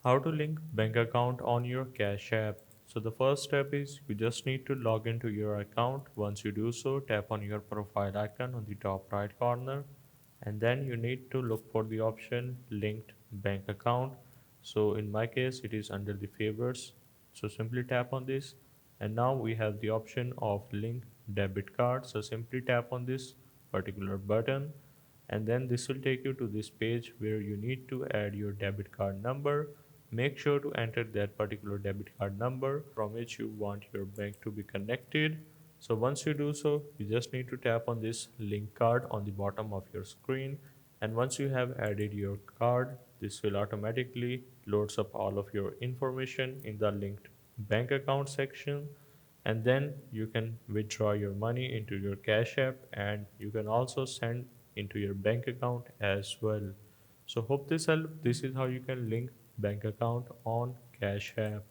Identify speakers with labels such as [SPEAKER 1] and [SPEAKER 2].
[SPEAKER 1] How to link bank account on your Cash app. So the first step is you just need to log into your account. Once you do so, tap on your profile icon on the top right corner, and then you need to look for the option linked bank account. So in my case it is under the favorites. So simply tap on this, and now we have the option of link debit card. So simply tap on this particular button, and then this will take you to this page where you need to add your debit card number. Make sure to enter that particular debit card number from which you want your bank to be connected. So once you do so, you just need to tap on this link card on the bottom of your screen, and once you have added your card, this will automatically loads up all of your information in the linked bank account section, and then you can withdraw your money into your Cash app, and you can also send into your bank account as well. So hope this helped. This is how you can link bank account on Cash app.